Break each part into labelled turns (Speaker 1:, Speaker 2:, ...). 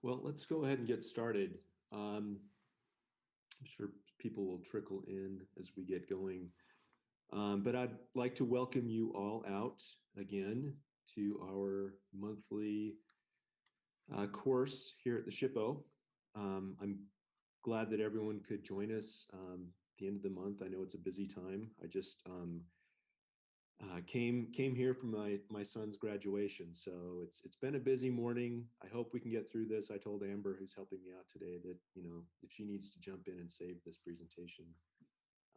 Speaker 1: Well, let's go ahead and get started. I'm sure people will trickle in as we get going. But I'd like to welcome you all out again to our monthly course here at the SHPO. I'm glad that everyone could join us at the end of the month. I know it's a busy time. I just came here from my son's graduation, so it's been a busy morning. I hope we can get through this. I told Amber, who's helping me out today, that if she needs to jump in and save this presentation,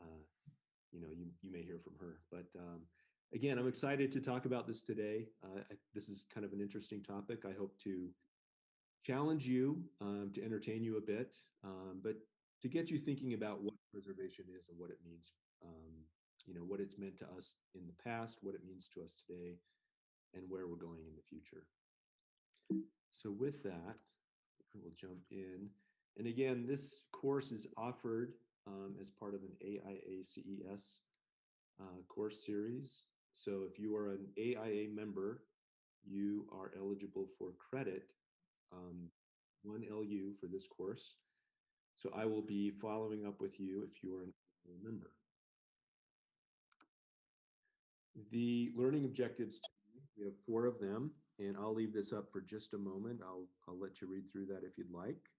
Speaker 1: uh, you may hear from her. But again, I'm excited to talk about this today. This is kind of an interesting topic. I hope to challenge you, to entertain you a bit, but to get you thinking about what preservation is and what it means. What it's meant to us in the past, what it means to us today, and where we're going in the future. So with that, we'll jump in. And again, this course is offered as part of an AIA-CES course series. So if you are an AIA member, you are eligible for credit, 1 LU for this course. So I will be following up with you if you are an AIA member. The learning objectives, we have 4 of them, and I'll leave this up for just a moment. I'll let you read through that if you'd like,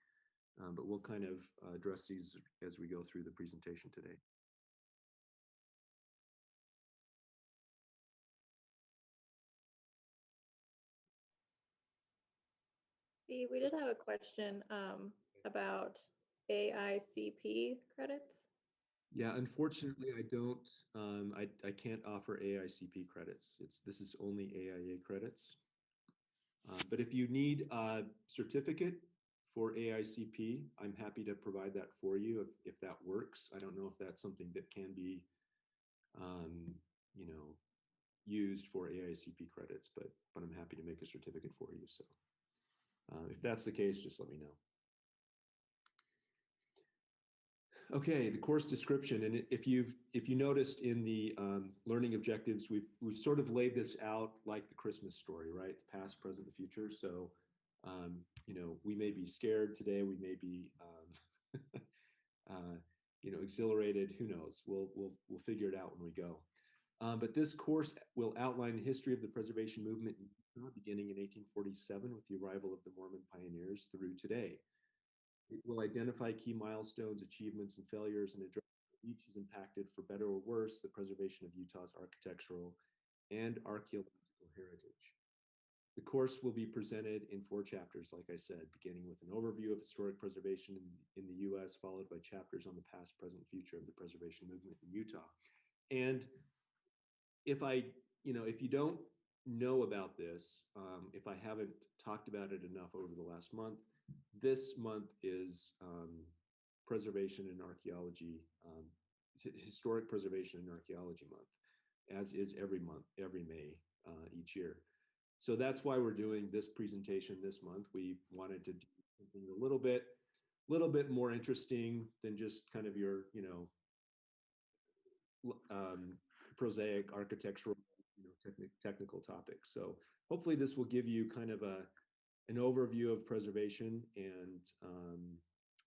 Speaker 1: but we'll kind of address these as we go through the presentation today.
Speaker 2: Steve, we did have a question about AICP credits.
Speaker 1: Yeah, unfortunately, I don't. I can't offer AICP credits. This is only AIA credits. But if you need a certificate for AICP, I'm happy to provide that for you if that works. I don't know if that's something that can be, used for AICP credits, but I'm happy to make a certificate for you. So if that's the case, just let me know. Okay, the course description, and if you noticed in the learning objectives, we've sort of laid this out like the Christmas story, right? Past, present, the future. So we may be scared today, we may be exhilarated. Who knows? We'll figure it out when we go. But this course will outline the history of the preservation movement beginning in 1847 with the arrival of the Mormon pioneers through today. It will identify key milestones, achievements, and failures, and address how each has impacted, for better or worse, the preservation of Utah's architectural and archaeological heritage. The course will be presented in 4 chapters, like I said, beginning with an overview of historic preservation in the U.S., followed by chapters on the past, present, future of the preservation movement in Utah. And if you don't know about this, if I haven't talked about it enough over the last month, this month is preservation and archaeology, historic preservation and archaeology month, as is every month, every May each year. So that's why we're doing this presentation this month. We wanted to do something a little bit more interesting than just kind of your, prosaic architectural, technical topics. So hopefully this will give you kind of an overview of preservation and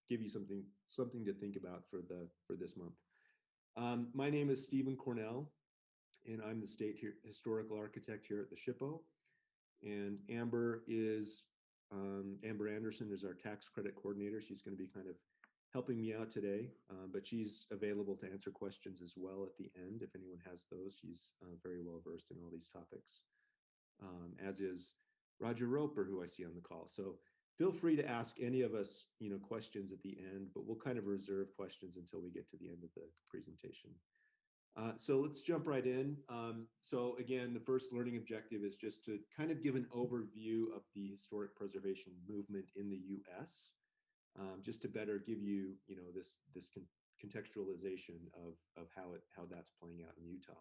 Speaker 1: give you something to think about for this month. My name is Stephen Cornell, and I'm the state historical architect here at the SHPO. And Amber Anderson is our tax credit coordinator. She's going to be kind of helping me out today, but she's available to answer questions as well at the end if anyone has those. She's very well versed in all these topics, as is Roger Roper, who I see on the call. So feel free to ask any of us, questions at the end, but we'll kind of reserve questions until we get to the end of the presentation. So let's jump right in. So again, the first learning objective is just to kind of give an overview of the historic preservation movement in the U.S., just to better give you, this contextualization of how that's playing out in Utah.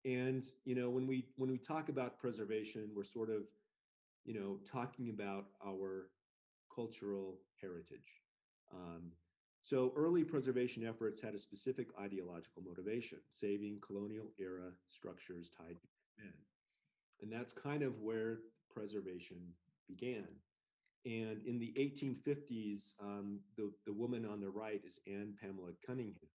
Speaker 1: And when we talk about preservation, we're sort of talking about our cultural heritage. So early preservation efforts had a specific ideological motivation: saving colonial era structures tied to men. And that's kind of where preservation began. And in the 1850s, the woman on the right is Anne Pamela Cunningham.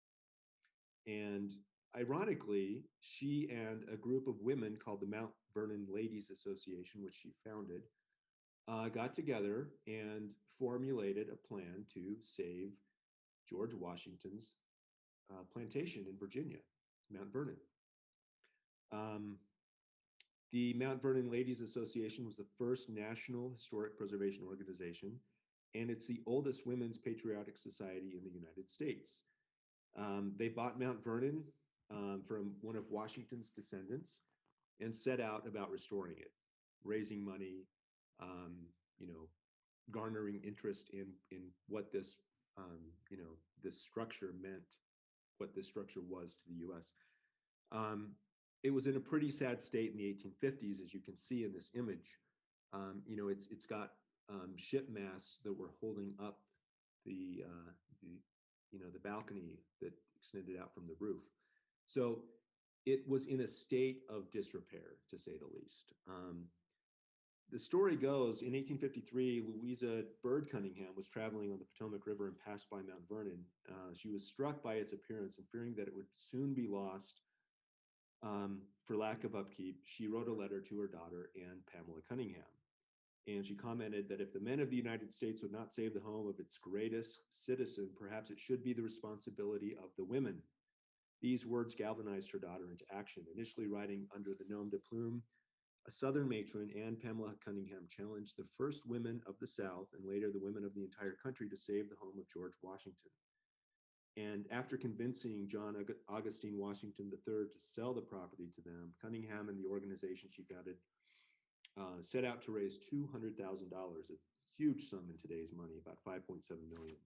Speaker 1: And ironically, she and a group of women called the Mount Vernon Ladies Association, which she founded, got together and formulated a plan to save George Washington's plantation in Virginia, Mount Vernon. The Mount Vernon Ladies Association was the first national historic preservation organization, and it's the oldest women's patriotic society in the United States. They bought Mount Vernon from one of Washington's descendants and set out about restoring it, raising money, you know, garnering interest in what this, you know, this structure meant, what this structure was to the U.S. It was in a pretty sad state in the 1850s, as you can see in this image. You know, it's got ship masts that were holding up the you know, the balcony that extended out from the roof. So it was in a state of disrepair, to say the least. The story goes, in 1853, Louisa Bird Cunningham was traveling on the Potomac River and passed by Mount Vernon. She was struck by its appearance, and fearing that it would soon be lost for lack of upkeep, she wrote a letter to her daughter, Anne Pamela Cunningham. And she commented that if the men of the United States would not save the home of its greatest citizen, perhaps it should be the responsibility of the women. These words galvanized her daughter into action. Initially writing under the nom de plume, a Southern matron, Anne Pamela Cunningham, challenged the first women of the South and later the women of the entire country to save the home of George Washington. And after convincing John Augustine Washington III to sell the property to them, Cunningham and the organization she founded set out to raise $200,000, a huge sum in today's money, about $5.7 million,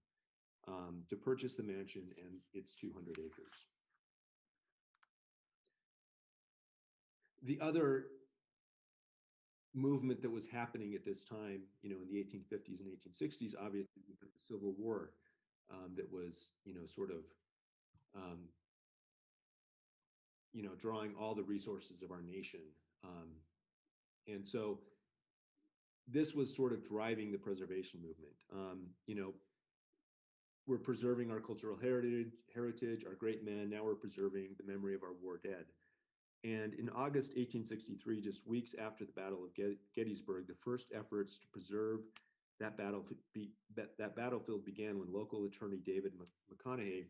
Speaker 1: to purchase the mansion and its 200 acres. The other movement that was happening at this time, you know, in the 1850s and 1860s, obviously, the Civil War that was, you know, sort of, you know, drawing all the resources of our nation. And so this was sort of driving the preservation movement. You know, we're preserving our cultural heritage, our great men. Now we're preserving the memory of our war dead. And in August 1863, just weeks after the Battle of Gettysburg, the first efforts to preserve that battlefield began when local attorney David McConaughey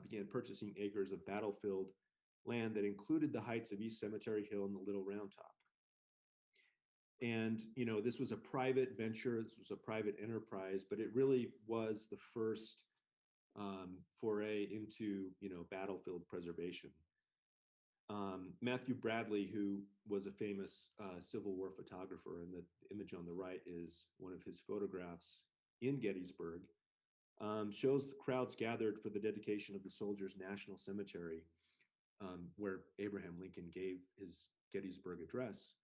Speaker 1: began purchasing acres of battlefield land that included the heights of East Cemetery Hill and the Little Round Top. And, you know, this was a private venture, this was a private enterprise, but it really was the first foray into, you know, battlefield preservation. Matthew Bradley, who was a famous Civil War photographer, and the image on the right is one of his photographs in Gettysburg, shows the crowds gathered for the dedication of the Soldiers' National Cemetery, where Abraham Lincoln gave his Gettysburg Address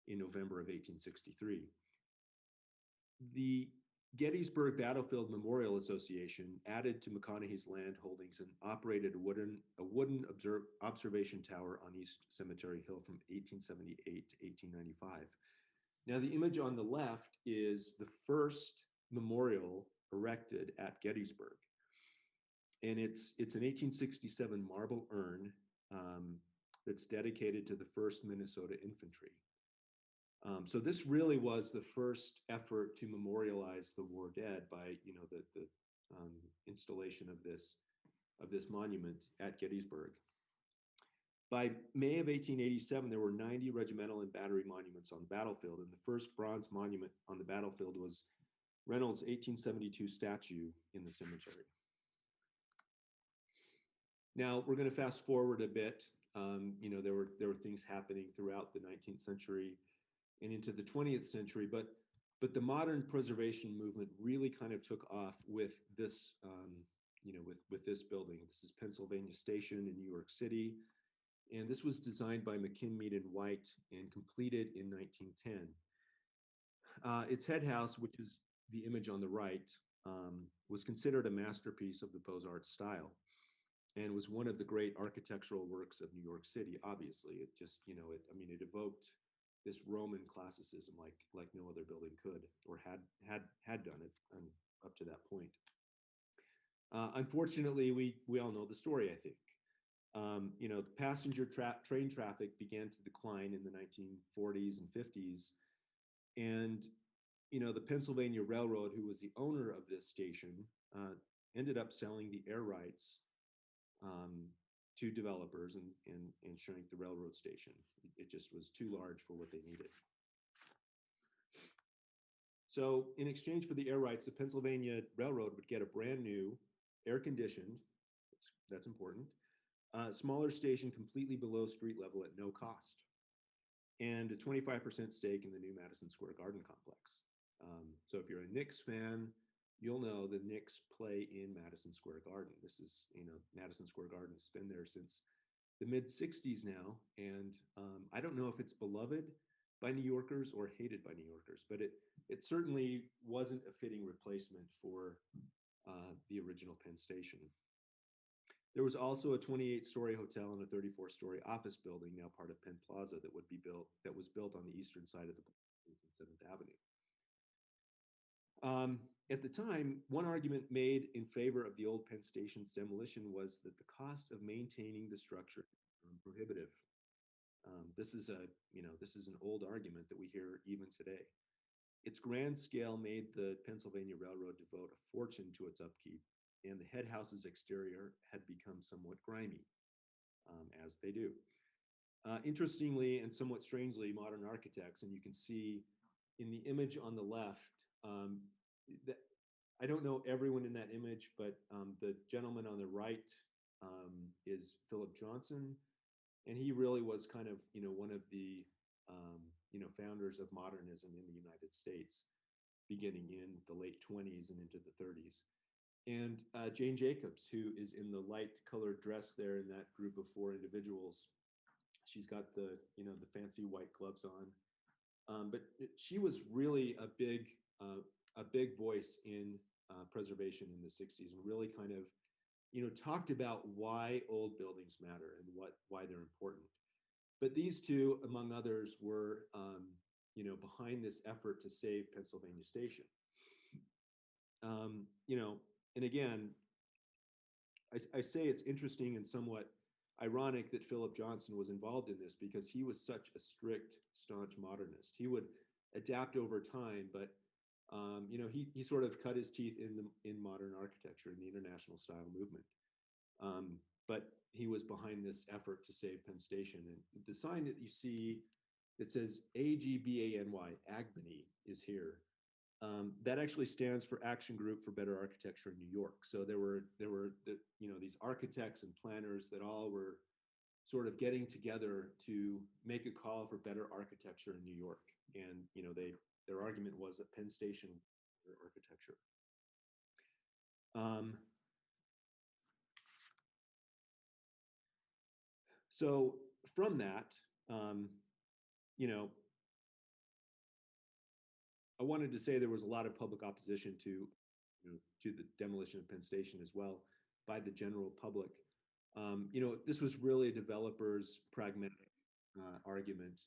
Speaker 1: in November of 1863. The Gettysburg Battlefield Memorial Association added to McConaughey's land holdings and operated a wooden observation tower on East Cemetery Hill from 1878 to 1895. Now, the image on the left is the first memorial erected at Gettysburg. And it's an 1867 marble urn that's dedicated to the 1st Minnesota Infantry. So this really was the first effort to memorialize the war dead by, you know, the installation of this monument at Gettysburg. By May of 1887, there were 90 regimental and battery monuments on the battlefield, and the first bronze monument on the battlefield was Reynolds' 1872 statue in the cemetery. Now we're going to fast forward a bit. You know, there were things happening throughout the 19th century and into the 20th century, but the modern preservation movement really kind of took off with this, you know, with this building. This is Pennsylvania Station in New York City, and this was designed by McKim, Mead & White and completed in 1910. Its head house, which is the image on the right, was considered a masterpiece of the Beaux-Arts style, and was one of the great architectural works of New York City. Obviously, it just, you know, it evoked this Roman classicism like no other building could or had done it up to that point. Unfortunately, we all know the story, I think. Passenger train traffic began to decline in the 1940s and 50s. And, the Pennsylvania Railroad, who was the owner of this station, ended up selling the air rights to developers and shrank the railroad station. It just was too large for what they needed. So in exchange for the air rights, the Pennsylvania Railroad would get a brand new, air-conditioned, that's important, smaller station completely below street level at no cost, and a 25% stake in the new Madison Square Garden complex. So if you're a Knicks fan, you'll know the Knicks play in Madison Square Garden. This is, Madison Square Garden has been there since the mid-60s now, and I don't know if it's beloved by New Yorkers or hated by New Yorkers, but it certainly wasn't a fitting replacement for the original Penn Station. There was also a 28-story hotel and a 34-story office building, now part of Penn Plaza, that was built on the eastern side of the 7th Avenue. At the time, one argument made in favor of the old Penn Station's demolition was that the cost of maintaining the structure was prohibitive. This is an old argument that we hear even today. Its grand scale made the Pennsylvania Railroad devote a fortune to its upkeep, and the head house's exterior had become somewhat grimy, as they do. Interestingly and somewhat strangely, modern architects, and you can see in the image on the left, I don't know everyone in that image, but the gentleman on the right is Philip Johnson, and he really was kind of, one of the, founders of modernism in the United States, beginning in the late 20s and into the 30s. And Jane Jacobs, who is in the light colored dress there in that group of 4 individuals, she's got the fancy white gloves on. But she was really a big voice in preservation in the 60s, and really kind of, talked about why old buildings matter and why they're important. But these two, among others, were, behind this effort to save Pennsylvania Station. And again, I say it's interesting and somewhat ironic that Philip Johnson was involved in this, because he was such a strict, staunch modernist. He would adapt over time, but he sort of cut his teeth in modern architecture, in the international style movement. But he was behind this effort to save Penn Station. And the sign that you see that says AGBANY, Agbany, is here. That actually stands for Action Group for Better Architecture in New York. So there were these architects and planners that all were sort of getting together to make a call for better architecture in New York. And their argument was that Penn Station was architecture. So from that, I wanted to say there was a lot of public opposition to the demolition of Penn Station as well by the general public. This was really a developer's pragmatic argument.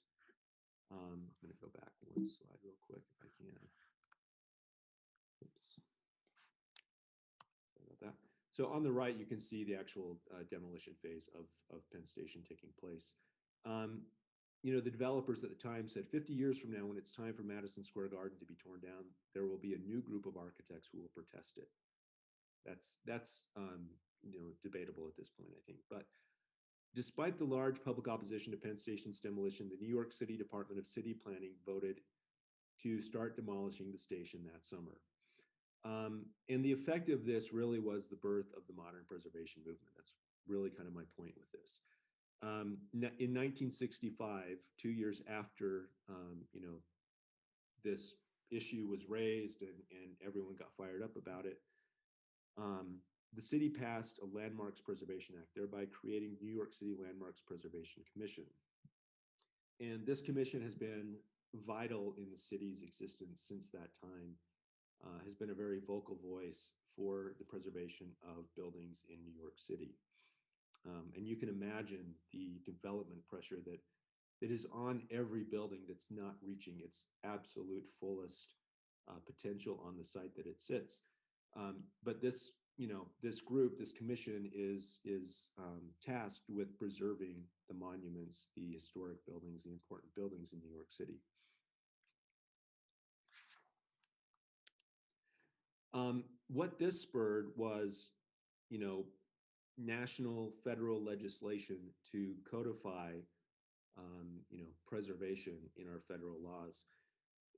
Speaker 1: I'm going to go back one slide real quick if I can. Oops. Sorry about that. So on the right, you can see the actual demolition phase of Penn Station taking place. The developers at the time said 50 years from now, when it's time for Madison Square Garden to be torn down, there will be a new group of architects who will protest it. That's debatable at this point, I think. But despite the large public opposition to Penn Station's demolition, the New York City Department of City Planning voted to start demolishing the station that summer. And the effect of this really was the birth of the modern preservation movement. That's really kind of my point with this. In 1965, 2 years after this issue was raised and everyone got fired up about it, the city passed a Landmarks Preservation Act, thereby creating New York City Landmarks Preservation Commission. And this commission has been vital in the city's existence since that time, has been a very vocal voice for the preservation of buildings in New York City. And you can imagine the development pressure that that is on every building that's not reaching its absolute fullest potential on the site that it sits. But this, this group, this commission is tasked with preserving the monuments, the historic buildings, the important buildings in New York City. What this spurred was, national federal legislation to codify, preservation in our federal laws.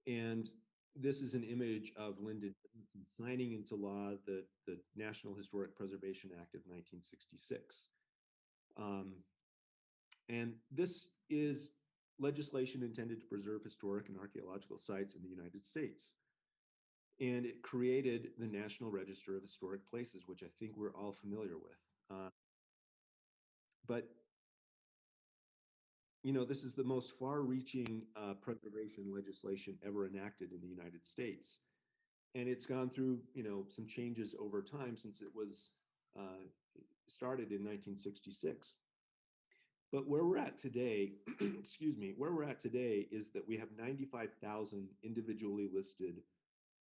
Speaker 1: And this is an image of Lyndon Johnson signing into law the National Historic Preservation Act of 1966. And this is legislation intended to preserve historic and archaeological sites in the United States. And it created the National Register of Historic Places, which I think we're all familiar with. But this is the most far-reaching preservation legislation ever enacted in the United States. And it's gone through, some changes over time since it was started in 1966. But where we're at today, excuse me, where we're at today is that we have 95,000 individually listed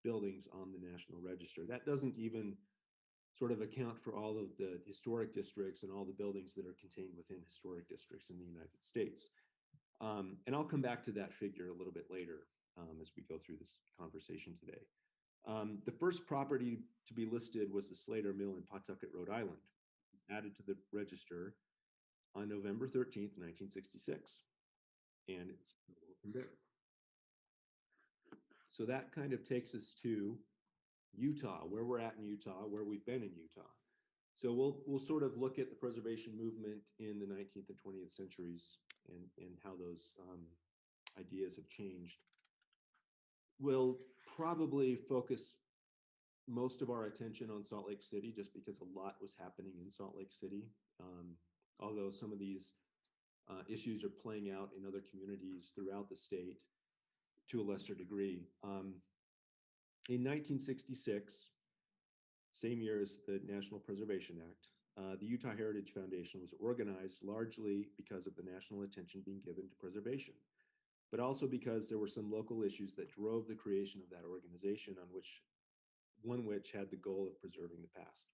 Speaker 1: buildings on the National Register. That doesn't even sort of account for all of the historic districts and all the buildings that are contained within historic districts in the United States. And I'll come back to that figure a little bit later as we go through this conversation today. The first property to be listed was the Slater Mill in Pawtucket, Rhode Island, added to the register on November 13th, 1966. And it's from there. So that kind of takes us to Utah, where we're at in Utah, where we've been in Utah. So we'll sort of look at the preservation movement in the 19th and 20th centuries and how those ideas have changed. We'll probably focus most of our attention on Salt Lake City just because a lot was happening in Salt Lake City. Although some of these issues are playing out in other communities throughout the state to a lesser degree. In 1966, same year as the National Preservation Act, the Utah Heritage Foundation was organized largely because of the national attention being given to preservation, but also because there were some local issues that drove the creation of that organization, one which had the goal of preserving the past.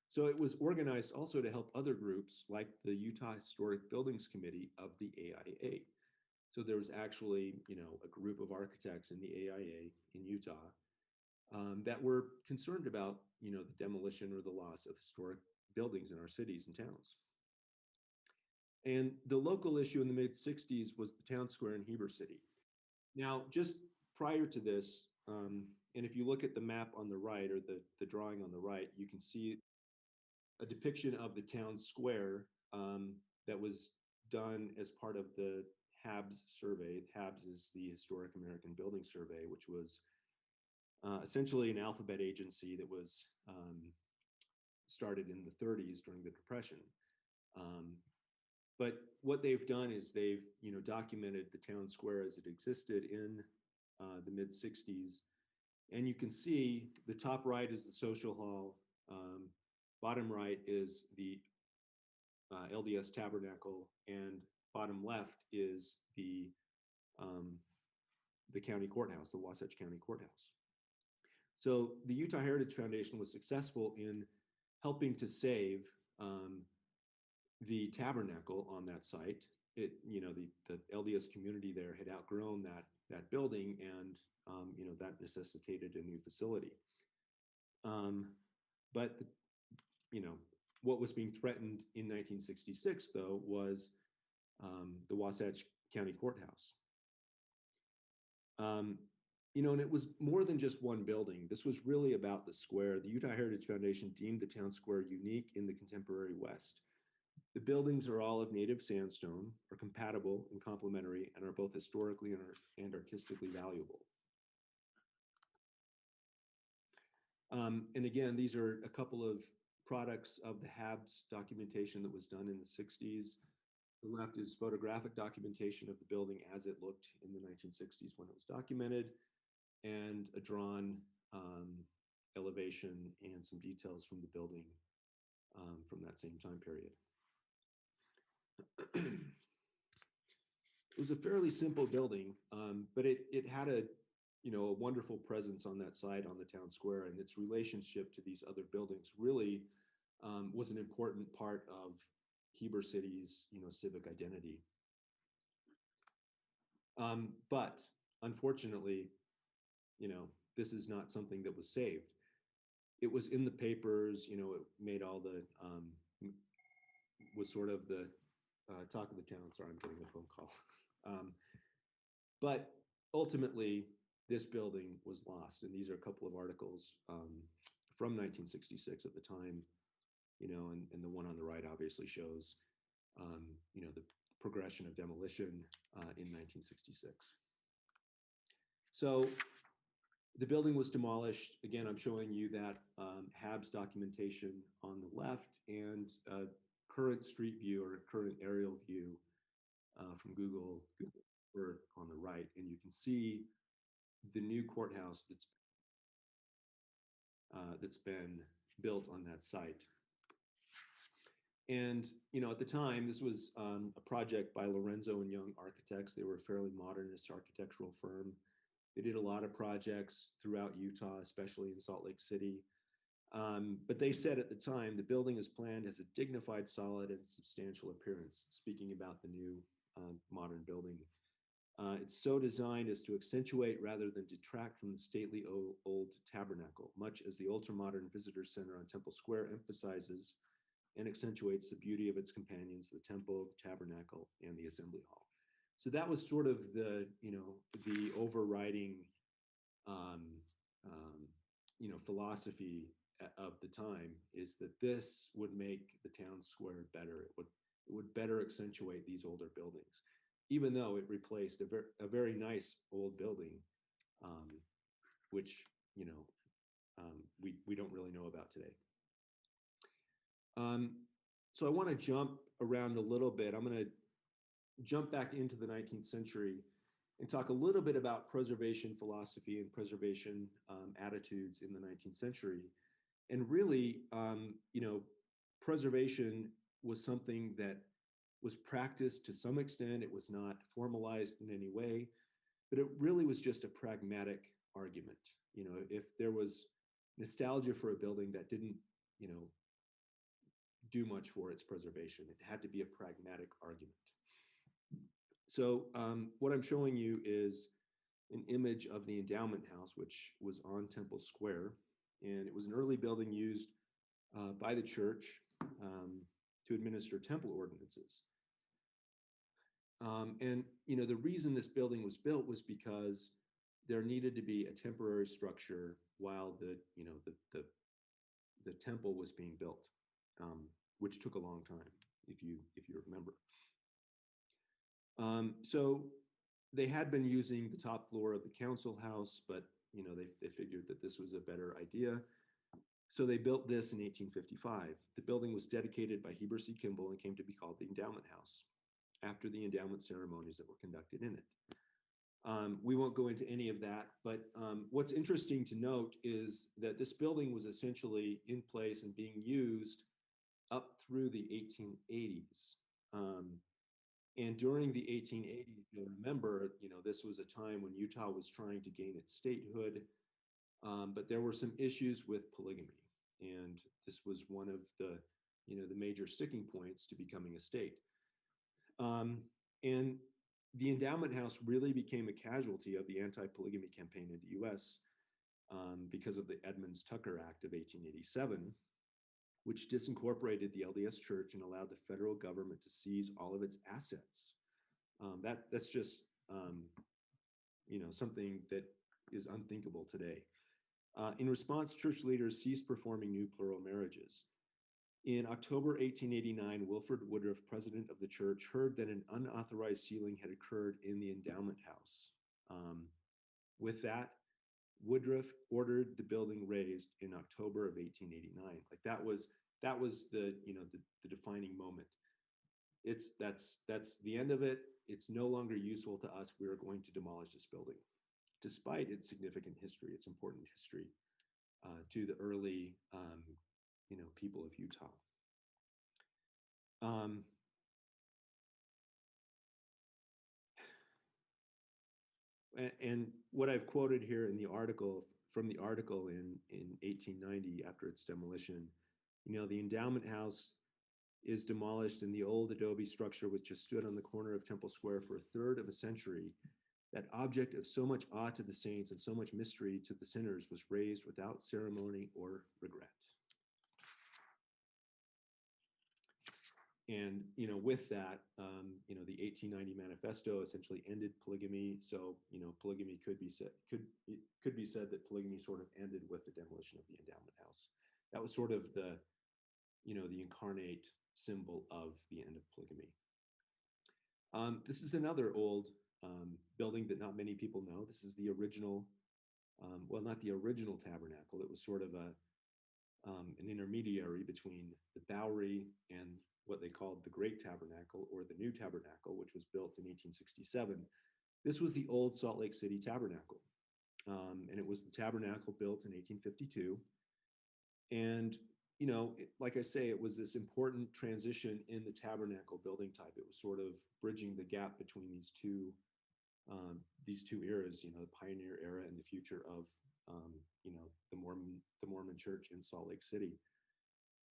Speaker 1: So it was organized also to help other groups like the Utah Historic Buildings Committee of the AIA. So there was actually, a group of architects in the AIA in Utah that were concerned about, the demolition or the loss of historic buildings in our cities and towns. And the local issue in the mid-60s was the town square in Heber City. Now, just prior to this, and if you look at the map on the right or the drawing on the right, you can see a depiction of the town square that was done as part of the Rehabs survey. Rehabs is the Historic American Building Survey, which was essentially an alphabet agency that was started in the 30s during the Depression. But what they've done is they've documented the town square as it existed in the mid-60s. And you can see the top right is the social hall. Bottom right is the LDS Tabernacle, and bottom left is the county courthouse, the Wasatch County Courthouse. So the Utah Heritage Foundation was successful in helping to save the Tabernacle on that site. The LDS community there had outgrown that building, and that necessitated a new facility. But what was being threatened in 1966, though, was the Wasatch County Courthouse. And it was more than just one building. This was really about the square. The Utah Heritage Foundation deemed the town square unique in the contemporary West. The buildings are all of native sandstone, are compatible and complementary, and are both historically and artistically valuable. And again, these are a couple of products of the Rehabs documentation that was done in the 60s. The left is photographic documentation of the building as it looked in the 1960s when it was documented, and a drawn elevation and some details from the building from that same time period. it was a fairly simple building, but it had a a wonderful presence on that site on the town square, and its relationship to these other buildings really was an important part of Heber City's civic identity. But unfortunately, this is not something that was saved. It was in the papers, it made all the was sort of the talk of the town. Sorry, I'm getting a phone call. But ultimately, this building was lost. And these are a couple of articles from 1966 at the time, and the one on the right obviously shows, the progression of demolition in 1966. So the building was demolished. Again, I'm showing you that Habs documentation on the left and current street view or current aerial view from Google Earth on the right. And you can see the new courthouse that's been built on that site. And at the time, this was a project by Lorenzo and Young Architects. They were a fairly modernist architectural firm. They did a lot of projects throughout Utah, especially in Salt Lake City. But they said at the time, the building is planned as a dignified, solid, and substantial appearance, speaking about the new modern building. It's so designed as to accentuate rather than detract from the stately old Tabernacle, much as the ultra-modern visitor center on Temple Square emphasizes and accentuates the beauty of its companions, the temple, the tabernacle, and the assembly hall. So that was sort of the overriding, philosophy of the time, is that this would make the town square better. It would better accentuate these older buildings, even though it replaced a very nice old building, which we don't really know about today. So I want to jump around a little bit. I'm going to jump back into the 19th century and talk a little bit about preservation philosophy and preservation attitudes in the 19th century. And really, preservation was something that was practiced to some extent. It was not formalized in any way, but it really was just a pragmatic argument. If there was nostalgia for a building that didn't, do much for its preservation, it had to be a pragmatic argument. So what I'm showing you is an image of the Endowment House, which was on Temple Square. And it was an early building used by the church to administer temple ordinances. And the reason this building was built was because there needed to be a temporary structure while the temple was being built, which took a long time, if you remember. So they had been using the top floor of the council house, but they figured that this was a better idea. So they built this in 1855. The building was dedicated by Heber C. Kimball and came to be called the Endowment House, after the endowment ceremonies that were conducted in it. We won't go into any of that, but what's interesting to note is that this building was essentially in place and being used up through the 1880s. And during the 1880s, you'll remember, this was a time when Utah was trying to gain its statehood, but there were some issues with polygamy. And this was one of the major sticking points to becoming a state. And the Endowment House really became a casualty of the anti-polygamy campaign in the US because of the Edmunds-Tucker Act of 1887, which disincorporated the LDS Church and allowed the federal government to seize all of its assets. That's just something that is unthinkable today. In response, church leaders ceased performing new plural marriages. In October 1889, Wilford Woodruff, president of the church, heard that an unauthorized sealing had occurred in the Endowment House. With that, Woodruff ordered the building razed in October of 1889. Like that was the defining moment. That's the end of it. It's no longer useful to us. We are going to demolish this building, despite its significant history, its important history to the early people of Utah. And what I've quoted here in the article, from the article in 1890 after its demolition, the endowment house is demolished and the old adobe structure which just stood on the corner of Temple Square for a third of a century, that object of so much awe to the saints and so much mystery to the sinners, was razed without ceremony or regret. And with that, the 1890 manifesto essentially ended polygamy. So polygamy could be said that polygamy sort of ended with the demolition of the endowment house. That was sort of the incarnate symbol of the end of polygamy. This is another old building that not many people know. This is the original, well, not the original Tabernacle. It was sort of an intermediary between the Bowery and what they called the Great Tabernacle, or the New Tabernacle, which was built in 1867. This was the old Salt Lake City Tabernacle. And it was the Tabernacle built in 1852. And, like I say, it was this important transition in the Tabernacle building type. It was sort of bridging the gap between these two eras, the pioneer era and the future of, the Mormon Church in Salt Lake City.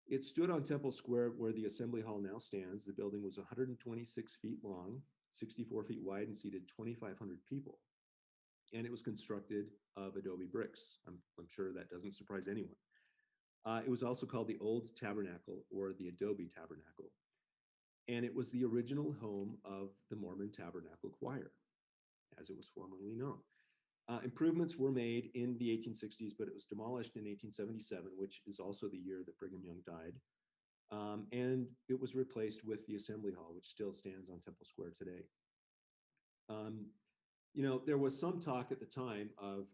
Speaker 1: It stood on Temple Square where the Assembly Hall now stands. The building was 126 feet long, 64 feet wide, and seated 2,500 people. And it was constructed of adobe bricks. I'm sure that doesn't surprise anyone. It was also called the Old Tabernacle, or the Adobe Tabernacle. And it was the original home of the Mormon Tabernacle Choir, as it was formerly known. Improvements were made in the 1860s, but it was demolished in 1877, which is also the year that Brigham Young died. And it was replaced with the Assembly Hall, which still stands on Temple Square today. There was some talk at the time of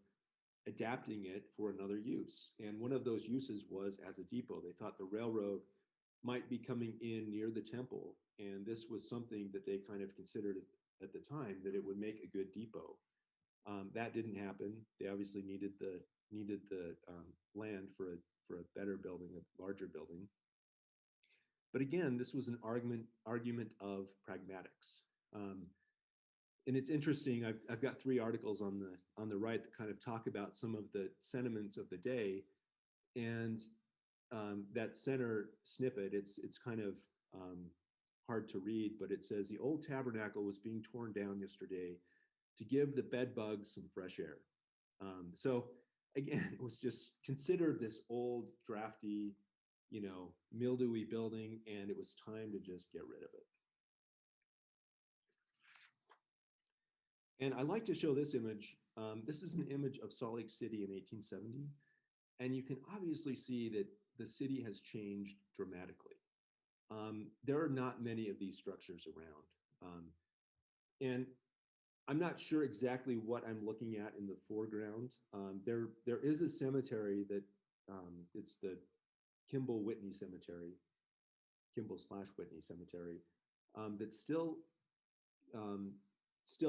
Speaker 1: adapting it for another use. And one of those uses was as a depot. They thought the railroad might be coming in near the temple. And this was something that they kind of considered at the time, that it would make a good depot. That didn't happen. They obviously needed the land for a better building, a larger building. But again, this was an argument of pragmatics. And it's interesting. I've got 3 articles on the right that kind of talk about some of the sentiments of the day, and that center snippet, it's kind of hard to read, but it says the old tabernacle was being torn down yesterday to give the bed bugs some fresh air. So again, it was just considered this old, drafty, mildewy building, and it was time to just get rid of it. And I like to show this image. This is an image of Salt Lake City in 1870. And you can obviously see that the city has changed dramatically. There are not many of these structures around. And I'm not sure exactly what I'm looking at in the foreground. There is a cemetery that, it's the Kimball Whitney Cemetery, Kimball/Whitney Cemetery, that's still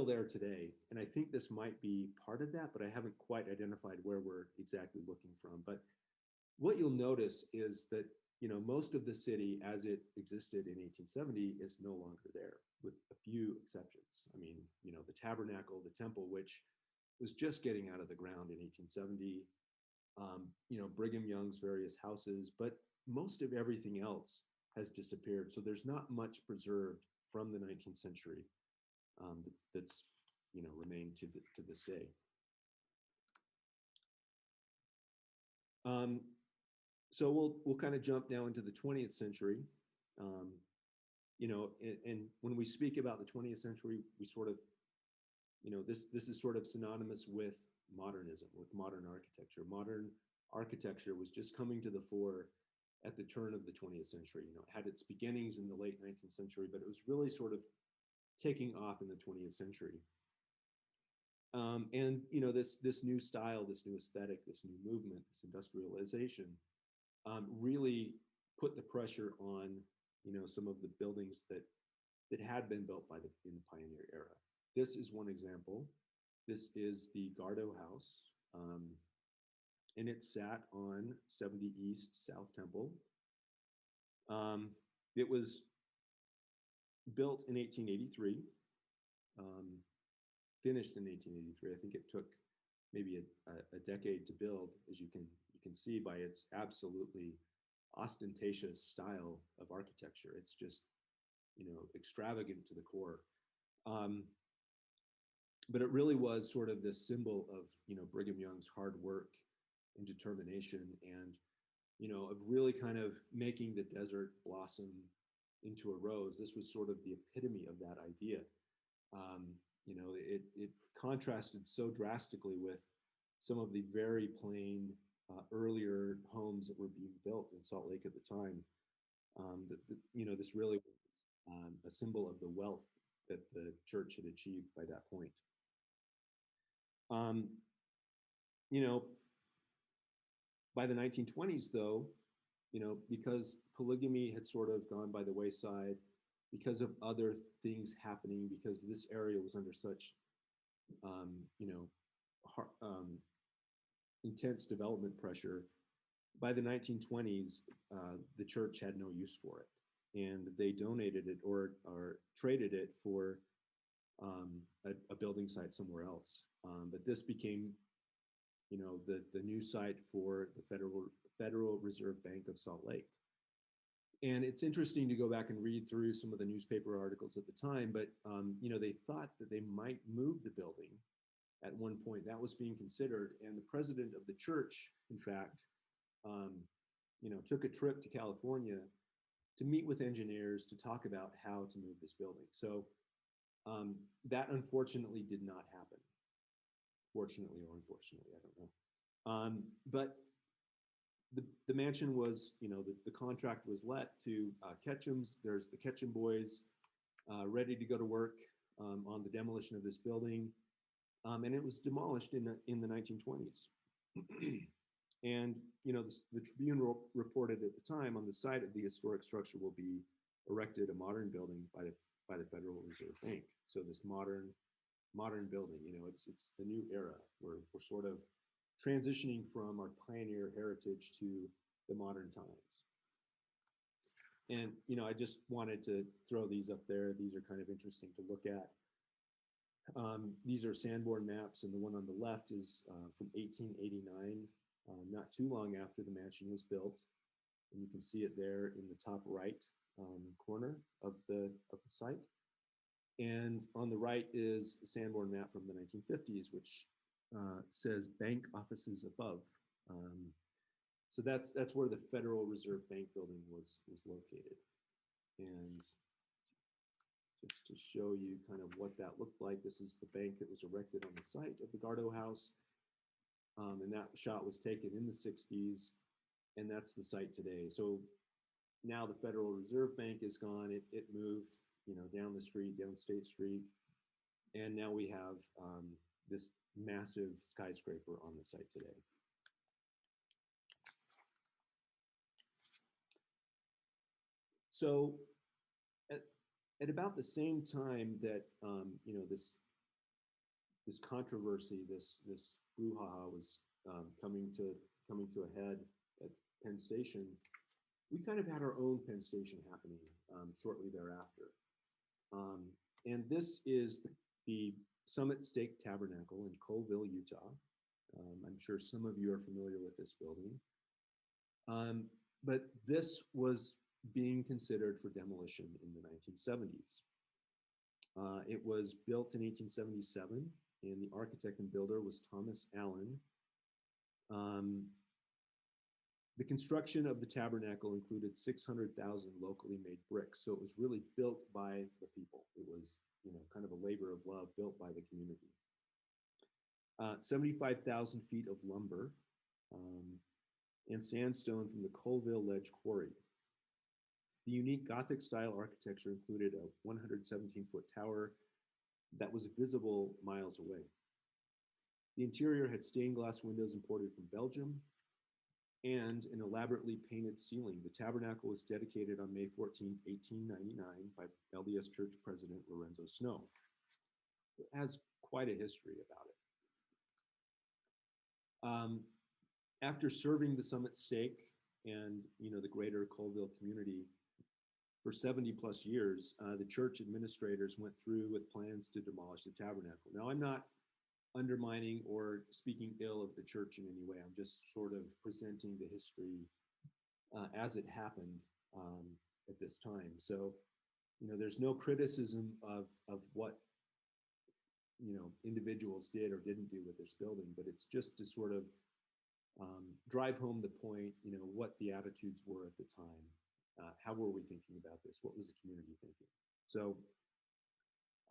Speaker 1: there today. And I think this might be part of that, but I haven't quite identified where we're exactly looking from. But what you'll notice is that, most of the city as it existed in 1870 is no longer there, with a few exceptions. I mean, the Tabernacle, the temple, which was just getting out of the ground in 1870, Brigham Young's various houses, but most of everything else has disappeared. So there's not much preserved from the 19th century that's remained to this day. So we'll kind of jump now into the 20th century. And when we speak about the 20th century, we sort of, this is sort of synonymous with modernism, with modern architecture. Modern architecture was just coming to the fore at the turn of the 20th century. It had its beginnings in the late 19th century, but it was really sort of taking off in the 20th century. And this new style, this new aesthetic, this new movement, this industrialization really put the pressure on some of the buildings that had been built in the pioneer era. This is one example. This is the Gardo House, and it sat on 70 East South Temple. It was built in 1883. finished in 1883. I think it took maybe a decade to build, as you can see by its absolutely ostentatious style of architecture. It's just, extravagant to the core. But it really was sort of this symbol of, Brigham Young's hard work and determination, and, of really kind of making the desert blossom into a rose. This was sort of the epitome of that idea. It contrasted so drastically with some of the very plain earlier homes that were being built in Salt Lake at the time. This really was a symbol of the wealth that the church had achieved by that point. By the 1920s, though, because polygamy had sort of gone by the wayside, because of other things happening, because this area was under such, intense development pressure, by the 1920s, the church had no use for it, and they donated it or traded it for a building site somewhere else. But this became, the new site for the Federal Reserve Bank of Salt Lake. And it's interesting to go back and read through some of the newspaper articles at the time, but they thought that they might move the building at one point. That was being considered, and the president of the church, in fact, took a trip to California to meet with engineers to talk about how to move this building. So that unfortunately did not happen. Fortunately or unfortunately, I don't know. But the mansion was, the contract was let to Ketchum's. There's the Ketchum boys ready to go to work on the demolition of this building. And it was demolished in the 1920s. And, the Tribune reported at the time, on the site of the historic structure will be erected a modern building by the Federal Reserve Bank. So this modern building, it's the new era. We're sort of transitioning from our pioneer heritage to the modern times. And, I just wanted to throw these up there. These are kind of interesting to look at. These are Sandboard Maps, and the one on the left is from 1889, not too long after the mansion was built. And you can see it there in the top right corner of the site. And on the right is a Sandboard map from the 1950s, which says bank offices above. So that's where the Federal Reserve Bank building was located. And just to show you kind of what that looked like, this is the bank that was erected on the site of the Gardo House. And that shot was taken in the 60s, and that's the site today. So now the Federal Reserve Bank is gone. It moved, down the street, down State Street. And now we have this massive skyscraper on the site today. So at about the same time that this controversy, this brouhaha was coming to a head at Penn Station, we kind of had our own Penn Station happening shortly thereafter. And this is the Summit Stake Tabernacle in Coldville, Utah. I'm sure some of you are familiar with this building. But this was being considered for demolition in the 1970s. It was built in 1877, and the architect and builder was Thomas Allen. The construction of the tabernacle included 600,000 locally made bricks, so it was really built by the people. It was, kind of a labor of love built by the community. 75,000 feet of lumber and sandstone from the Coldville Ledge Quarry. The unique Gothic style architecture included a 117-foot tower that was visible miles away. The interior had stained glass windows imported from Belgium and an elaborately painted ceiling. The tabernacle was dedicated on May 14, 1899 by LDS Church President Lorenzo Snow. It has quite a history about it. After serving the Summit Stake and the greater Coldville community, for 70 plus years, the church administrators went through with plans to demolish the tabernacle. Now, I'm not undermining or speaking ill of the church in any way. I'm just sort of presenting the history as it happened at this time. So, there's no criticism of what, individuals did or didn't do with this building, but it's just to sort of drive home the point, what the attitudes were at the time. How were we thinking about this? What was the community thinking? So,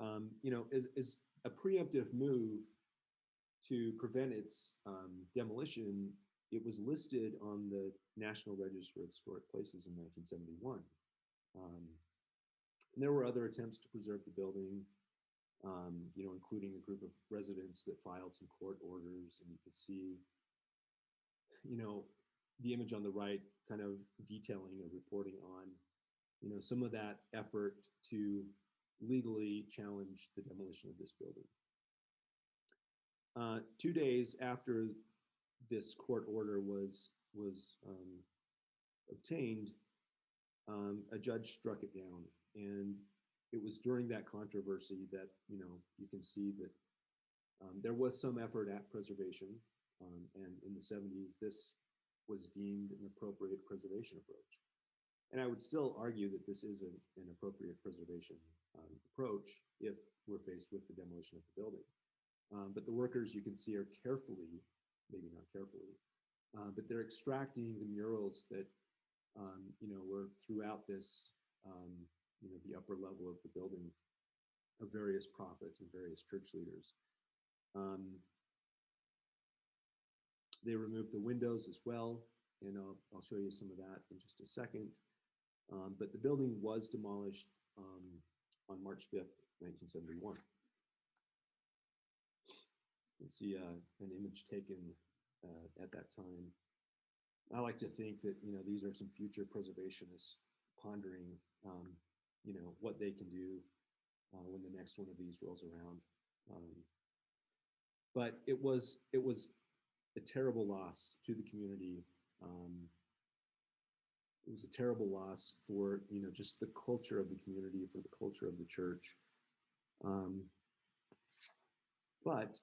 Speaker 1: as a preemptive move to prevent its demolition, it was listed on the National Register of Historic Places in 1971. And there were other attempts to preserve the building, including a group of residents that filed some court orders, and you could see, the image on the right kind of detailing or reporting on, some of that effort to legally challenge the demolition of this building. 2 days after this court order was obtained, a judge struck it down, and it was during that controversy that you can see that there was some effort at preservation, and in the 70s, this was deemed an appropriate preservation approach. And I would still argue that this is an appropriate preservation approach if we're faced with the demolition of the building. But the workers, you can see, are carefully, maybe not carefully, but they're extracting the murals that, were throughout this, the upper level of the building of various prophets and various church leaders. They removed the windows as well, and I'll show you some of that in just a second. But the building was demolished on March 5th, 1971. You can see an image taken at that time. I like to think that, these are some future preservationists pondering, what they can do when the next one of these rolls around. But it was a terrible loss to the community. It was a terrible loss for, just the culture of the community, for the culture of the church. But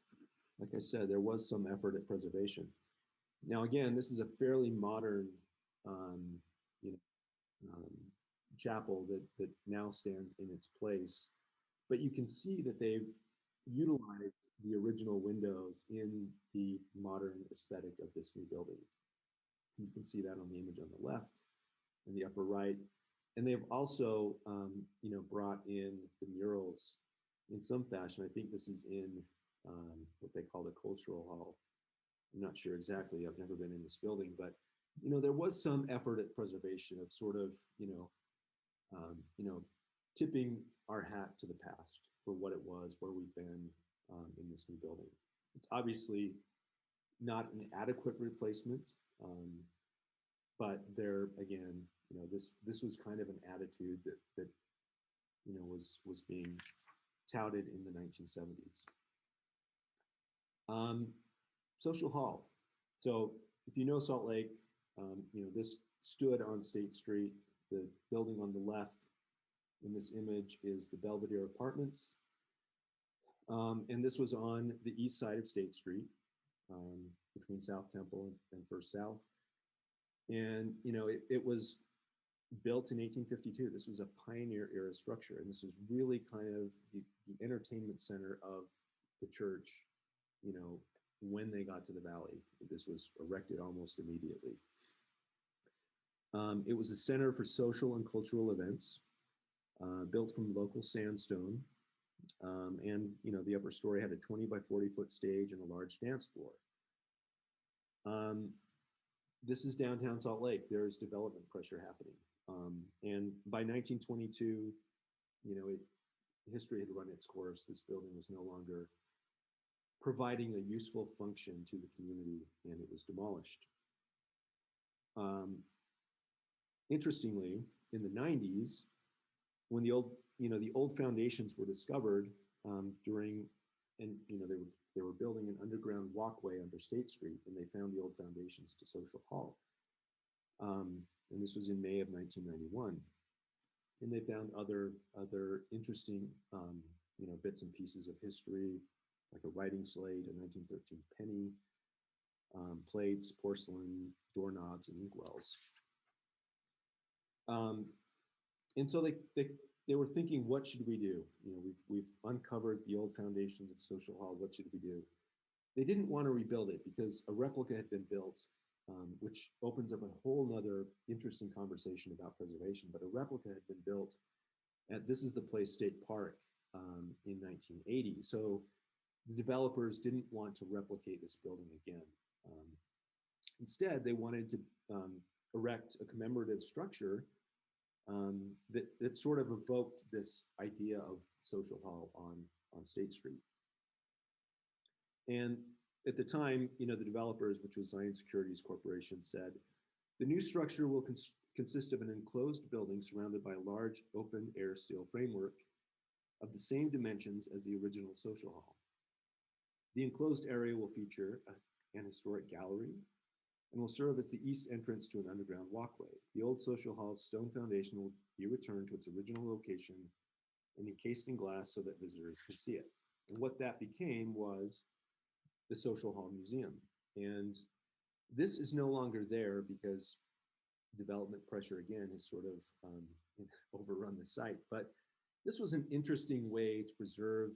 Speaker 1: like I said, there was some effort at preservation. Now, again, this is a fairly modern, chapel that now stands in its place. But you can see that they've utilized the original windows in the modern aesthetic of this new building. You can see that on the image on the left and the upper right. And they've also, brought in the murals in some fashion. I think this is in what they call the cultural hall. I'm not sure exactly. I've never been in this building, but there was some effort at preservation of sort of, tipping our hat to the past for what it was, where we've been in this new building. It's obviously not an adequate replacement, but there again, this was kind of an attitude that was being touted in the 1970s. Social Hall. So if you know Salt Lake, this stood on State Street. The building on the left in this image is the Belvedere Apartments. And this was on the east side of State Street, between South Temple and First South. And, it was built in 1852. This was a pioneer era structure. And this was really kind of the entertainment center of the church, when they got to the valley. This was erected almost immediately. It was a center for social and cultural events, built from local sandstone. And, the upper story had a 20 by 40 foot stage and a large dance floor. This is downtown Salt Lake. There's development pressure happening. And by 1922, history had run its course. This building was no longer providing a useful function to the community, and it was demolished. Interestingly, in the 90s, when the old foundations were discovered they were building an underground walkway under State Street, and they found the old foundations to Social Hall. And this was in May of 1991. And they found other interesting, bits and pieces of history, like a writing slate, a 1913 penny, plates, porcelain, doorknobs, and inkwells. And so they were thinking, what should we do? We've uncovered the old foundations of social hall. What should we do? They didn't want to rebuild it because a replica had been built, which opens up a whole nother interesting conversation about preservation. But a replica had been built this is the place State Park in 1980. So the developers didn't want to replicate this building again. Instead, they wanted to erect a commemorative structure that sort of evoked this idea of social hall on State Street. And at the time, the developers, which was Zion Securities Corporation, said, the new structure will consist of an enclosed building surrounded by a large open air steel framework of the same dimensions as the original social hall. The enclosed area will feature an historic gallery and will serve as the east entrance to an underground walkway. The old social hall's stone foundation will be returned to its original location and encased in glass so that visitors can see it. And what that became was the Social Hall Museum. And this is no longer there because development pressure, again, has sort of overrun the site. But this was an interesting way to preserve,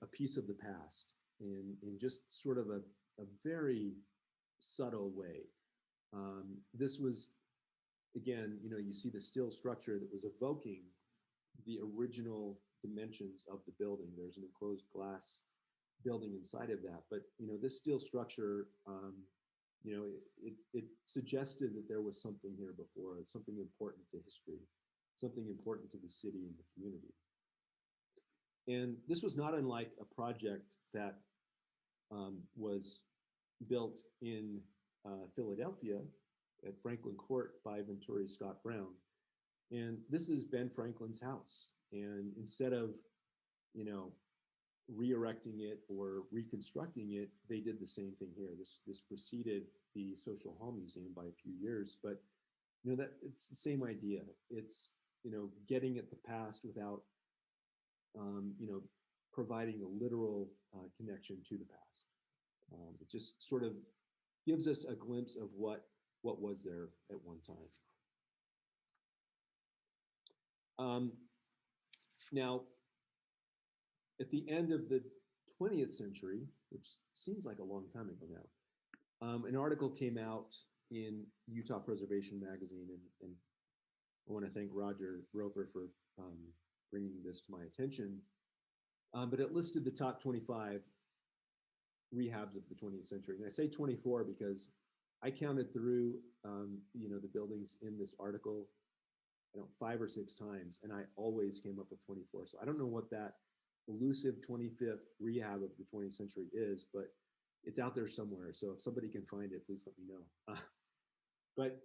Speaker 1: a piece of the past in just sort of a very subtle way. This was, again, you see the steel structure that was evoking the original dimensions of the building. There's an enclosed glass building inside of that, but this steel structure, it suggested that there was something here before, something important to history, something important to the city and the community. And this was not unlike a project that was built in Philadelphia at Franklin Court by Venturi Scott Brown. And this is Ben Franklin's house. And instead of, re-erecting it or reconstructing it, they did the same thing here. This preceded the Social Hall Museum by a few years, but that it's the same idea. It's getting at the past without providing a literal connection to the past. It just sort of gives us a glimpse of what was there at one time. Now, at the end of the 20th century, which seems like a long time ago now, an article came out in Utah Preservation Magazine, and I want to thank Roger Roper for bringing this to my attention. But it listed the top 25 rehabs of the 20th century. And I say 24 because I counted through, the buildings in this article, 5 or 6 times, and I always came up with 24. So I don't know what that elusive 25th rehab of the 20th century is, but it's out there somewhere. So if somebody can find it, please let me know. But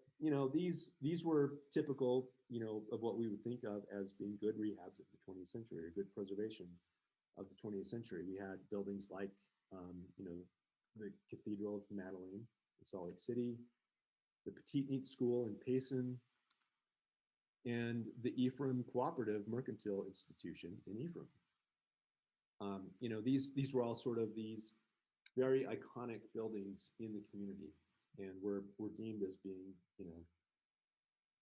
Speaker 1: these were typical, of what we would think of as being good rehabs of the 20th century, or good preservation of the 20th century. We had buildings like, the Cathedral of the Madeleine in Salt Lake City, the Petite Neat School in Payson, and the Ephraim Cooperative Mercantile Institution in Ephraim. These were all sort of these very iconic buildings in the community, and were deemed as being,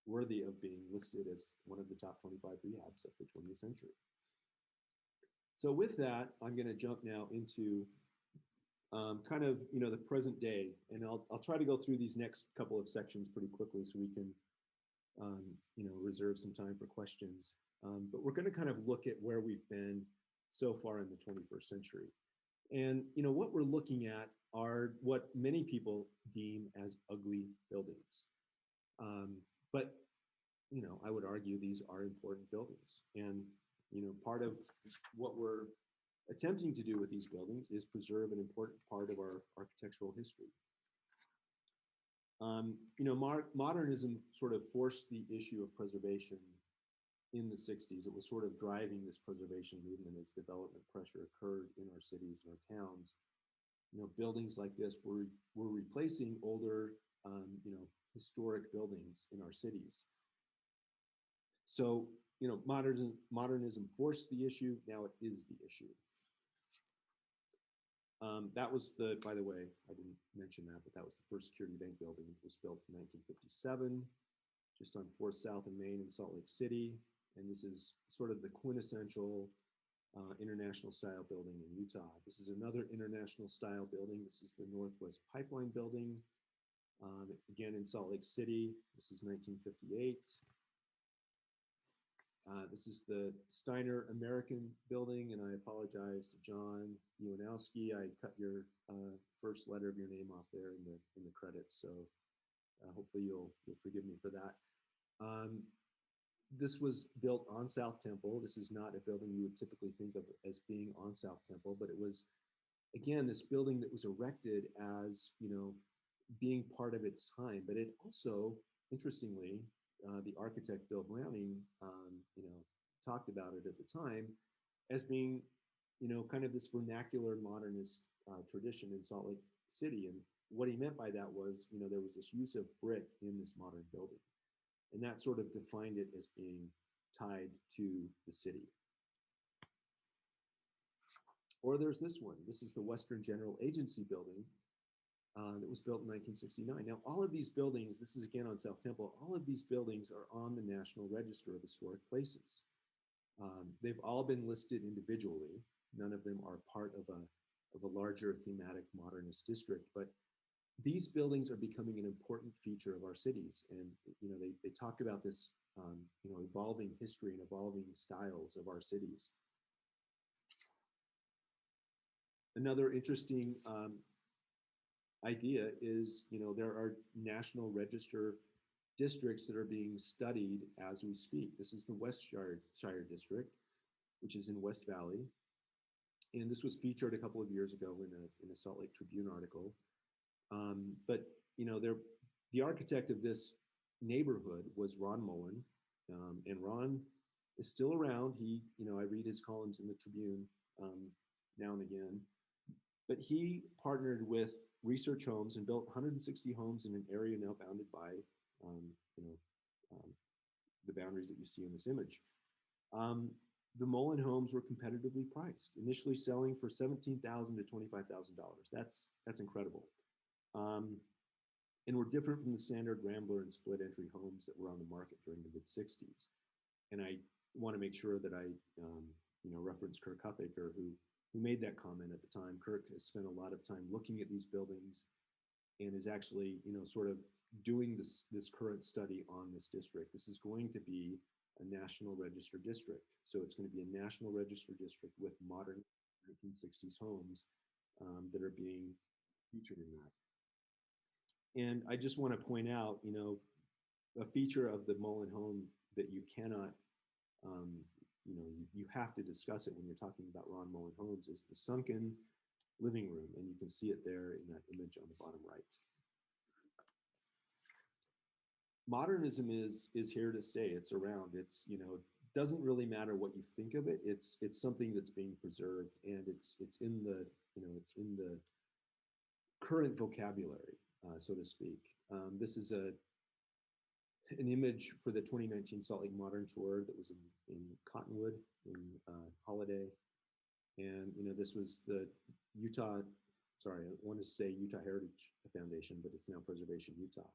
Speaker 1: worthy of being listed as one of the top 25 rehabs of the 20th century. So with that, I'm going to jump now into kind of, the present day, and I'll try to go through these next couple of sections pretty quickly so we can, reserve some time for questions. But we're going to kind of look at where we've been so far in the 21st century. And, what we're looking at are what many people deem as ugly buildings. But, I would argue these are important buildings. And, part of what we're attempting to do with these buildings is preserve an important part of our architectural history. Modernism sort of forced the issue of preservation in the 60s. It was sort of driving this preservation movement as development pressure occurred in our cities and our towns. Buildings like this were replacing older, historic buildings in our cities. So, modernism forced the issue. Now it is the issue. That was by the way, I didn't mention that, but that was the first security bank building. It was built in 1957, just on 4th South and Main in Salt Lake City. And this is sort of the quintessential international style building in Utah. This is another international style building. This is the Northwest Pipeline building, again in Salt Lake City. This is 1958. This is the Steiner American building, and I apologize to John Iwanowski. I cut your first letter of your name off there in the credits, so hopefully you'll forgive me for that. This was built on South Temple. This is not a building you would typically think of as being on South Temple, but it was, again, this building that was erected as, being part of its time. But it also, interestingly, the architect Bill Browning, talked about it at the time as being, kind of this vernacular modernist tradition in Salt Lake City. And what he meant by that was, there was this use of brick in this modern building. And that sort of defined it as being tied to the city. Or there's this one. This is the Western General Agency building that was built in 1969. Now, all of these buildings, this is again on South Temple, all of these buildings are on the National Register of Historic Places. They've all been listed individually. None of them are part of a larger thematic modernist district, but these buildings are becoming an important feature of our cities. And, they talk about this, evolving history and evolving styles of our cities. Another interesting idea is, there are National Register districts that are being studied as we speak. This is the West Shire district, which is in West Valley. And this was featured a couple of years ago in a Salt Lake Tribune article. But the architect of this neighborhood was Ron Mullen, and Ron is still around. He, I read his columns in the Tribune now and again. But he partnered with Research Homes and built 160 homes in an area now bounded by, the boundaries that you see in this image. The Mullen homes were competitively priced, initially selling for $17,000 to $25,000. That's incredible. And were different from the standard Rambler and split entry homes that were on the market during the mid-60s. And I want to make sure that I, reference Kirk Huffaker, who made that comment at the time. Kirk has spent a lot of time looking at these buildings and is actually, sort of doing this current study on this district. This is going to be a National Register district. So it's going to be a National Register district with modern 1960s homes that are being featured in that. And I just want to point out, a feature of the Mullen home that you cannot, you have to discuss it when you're talking about Ron Mullen homes is the sunken living room. And you can see it there in that image on the bottom right. Modernism is here to stay. It's around. It's, doesn't really matter what you think of it. It's something that's being preserved, and it's in the, it's in the current vocabulary, so to speak. This is an image for the 2019 Salt Lake Modern Tour that was in Cottonwood, in Holiday. And, this was the I wanted to say Utah Heritage Foundation, but it's now Preservation Utah.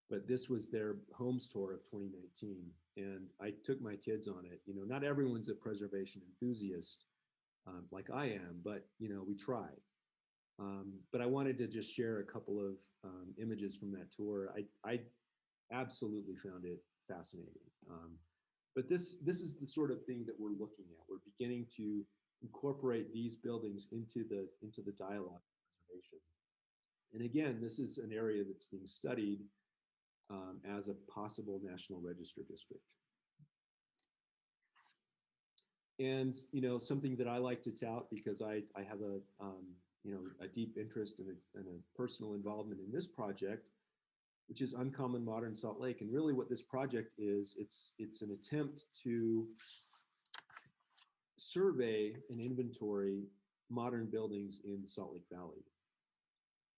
Speaker 1: But this was their homes tour of 2019. And I took my kids on it. Not everyone's a preservation enthusiast like I am, but, we try. But I wanted to just share a couple of images from that tour. I absolutely found it fascinating. But this is the sort of thing that we're looking at. We're beginning to incorporate these buildings into the dialogue of preservation. And again, this is an area that's being studied as a possible National Register district. And something that I like to tout, because I have a deep interest and a personal involvement in this project, which is Uncommon Modern Salt Lake. And really what this project is, it's an attempt to survey and inventory modern buildings in Salt Lake Valley.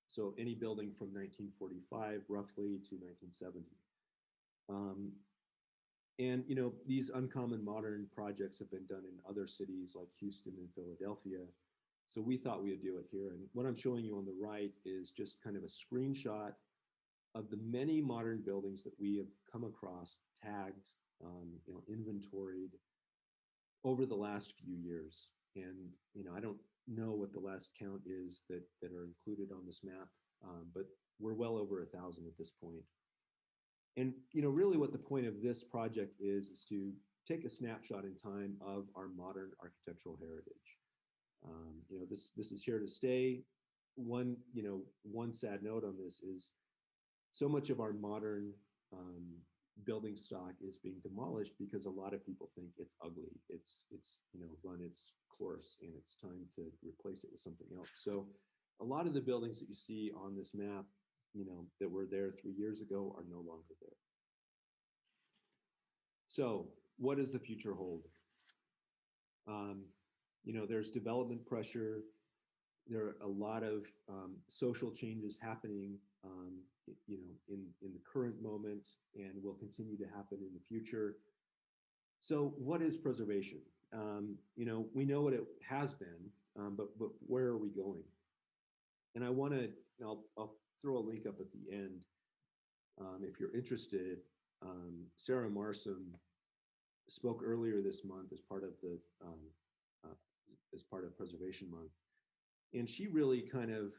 Speaker 1: So any building from 1945 roughly to 1970. And, you know, these uncommon modern projects have been done in other cities like Houston and Philadelphia. So we thought we would do it here. And what I'm showing you on the right is just kind of a screenshot of the many modern buildings that we have come across, tagged, you know, inventoried over the last few years. And, you know, I don't know what the last count is that are included on this map, but we're well over 1,000 at this point. And, you know, really what the point of this project is to take a snapshot in time of our modern architectural heritage. You know, this is here to stay. One sad note on this is so much of our modern building stock is being demolished because a lot of people think it's ugly. It's you know, run its course and it's time to replace it with something else. So a lot of the buildings that you see on this map, you know, that were there 3 years ago are no longer there. So what does the future hold? You know, there's development pressure. There are a lot of social changes happening, you know, in the current moment and will continue to happen in the future. So what is preservation? You know, we know what it has been, but where are we going? And I want to, I'll throw a link up at the end if you're interested. Sarah Marsom spoke earlier this month as part of the Preservation Month, and she really kind of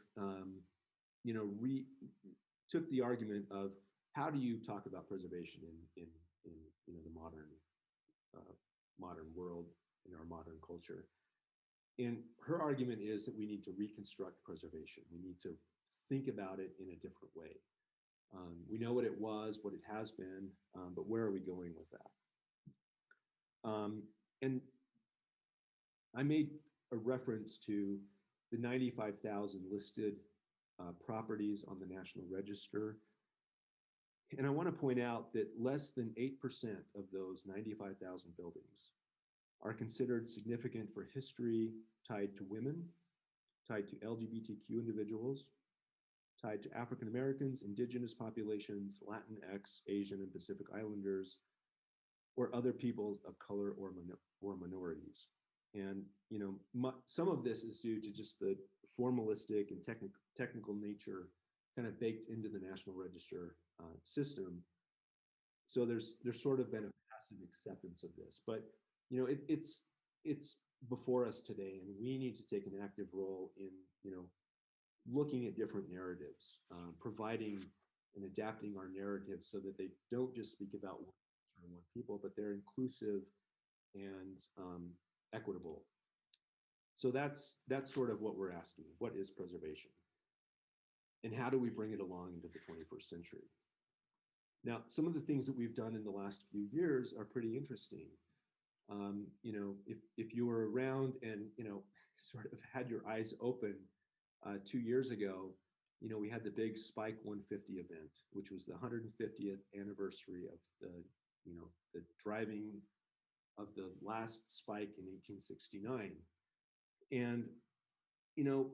Speaker 1: you know, took the argument of how do you talk about preservation in you know, the modern world, in our modern culture. And her argument is that we need to reconstruct preservation. We need to think about it in a different way. We know what it was, what it has been, but where are we going with that? And I made a reference to the 95,000 listed properties on the National Register. And I want to point out that less than 8% of those 95,000 buildings are considered significant for history tied to women, tied to LGBTQ individuals, tied to African Americans, indigenous populations, Latinx, Asian, and Pacific Islanders, or other people of color or minorities. And, you know, some of this is due to just the formalistic and technical nature kind of baked into the National Register system. So there's sort of been a passive acceptance of this, but, you know, it's before us today, and we need to take an active role in, you know, looking at different narratives, providing and adapting our narratives so that they don't just speak about one people, but they're inclusive and equitable. So that's sort of what we're asking. What is preservation? And how do we bring it along into the 21st century? Now, some of the things that we've done in the last few years are pretty interesting. You know, if you were around and, you know, sort of had your eyes open 2 years ago, you know, we had the big Spike 150 event, which was the 150th anniversary of the, you know, the driving of the last spike in 1869. And, you know,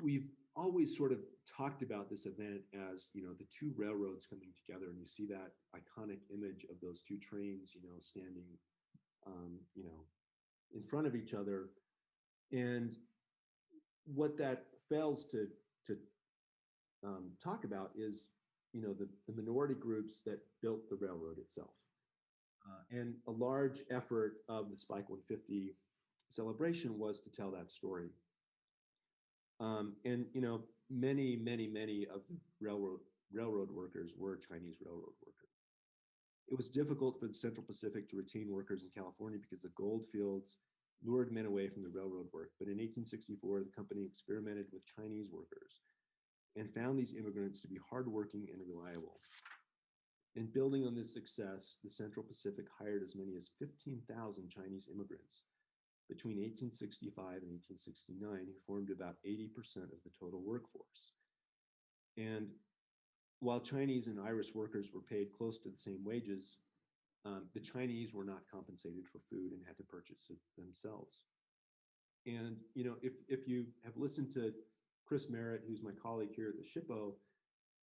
Speaker 1: we've always sort of talked about this event as, you know, the two railroads coming together, and you see that iconic image of those two trains, you know, standing, you know, in front of each other. And what that fails to talk about is, you know, the minority groups that built the railroad itself. And a large effort of the Spike 150 celebration was to tell that story. And, you know, many of the railroad workers were Chinese railroad workers. It was difficult for the Central Pacific to retain workers in California because the gold fields lured men away from the railroad work. But in 1864, the company experimented with Chinese workers and found these immigrants to be hardworking and reliable. In building on this success, the Central Pacific hired as many as 15,000 Chinese immigrants between 1865 and 1869, who formed about 80% of the total workforce. And while Chinese and Irish workers were paid close to the same wages, the Chinese were not compensated for food and had to purchase it themselves. And, you know, if you have listened to Chris Merritt, who's my colleague here at the SHPO,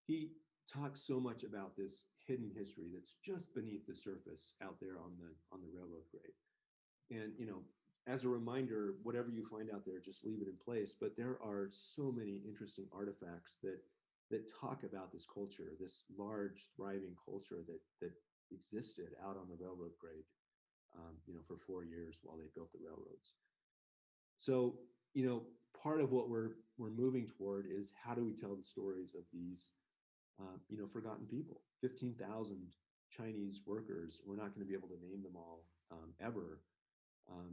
Speaker 1: he talk so much about this hidden history that's just beneath the surface out there on the railroad grade. And as a reminder, whatever you find out there, just leave it in place. But there are so many interesting artifacts that talk about this culture, this large, thriving culture that existed out on the railroad grade, for 4 years while they built the railroads. So, part of what we're moving toward is how do we tell the stories of these, forgotten people? 15,000 Chinese workers. We're not going to be able to name them all ever,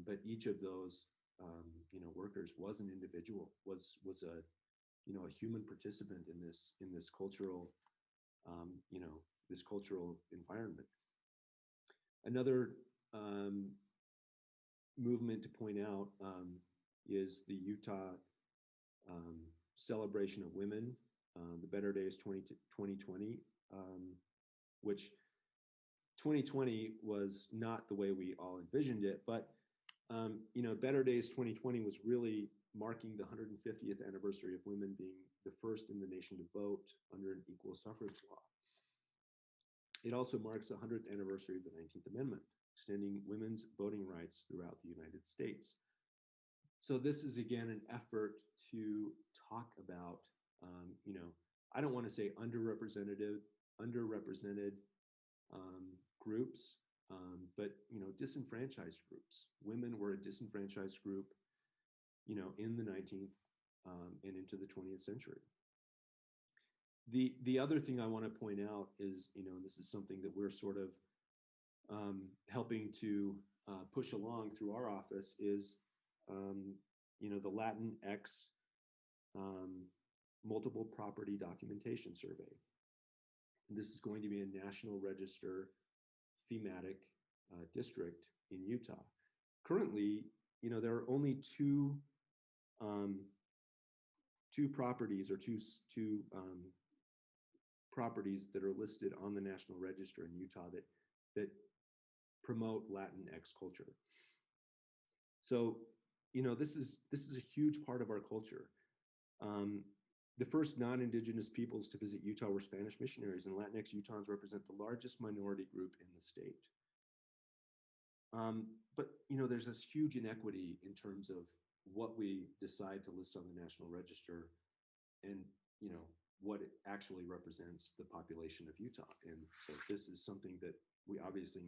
Speaker 1: but each of those, workers was an individual, was a a human participant in this cultural, this cultural environment. Another movement to point out is the Utah celebration of women, the Better Days 2020, which 2020 was not the way we all envisioned it, but Better Days 2020 was really marking the 150th anniversary of women being the first in the nation to vote under an equal suffrage law. It also marks the 100th anniversary of the 19th Amendment, extending women's voting rights throughout the United States. So this is again an effort to talk about, I don't want to say underrepresented groups, but disenfranchised groups. Women were a disenfranchised group, in the 19th and into the 20th century. The other thing I want to point out is, this is something that we're sort of helping to push along through our office is, the Latinx multiple property documentation survey. And this is going to be a National Register thematic district in Utah. Currently, there are only two properties or two properties that are listed on the National Register in Utah that promote Latinx culture. So, this is a huge part of our culture. The first non-Indigenous peoples to visit Utah were Spanish missionaries, and Latinx Utahns represent the largest minority group in the state. But there's this huge inequity in terms of what we decide to list on the National Register and what it actually represents the population of Utah. And so this is something that we obviously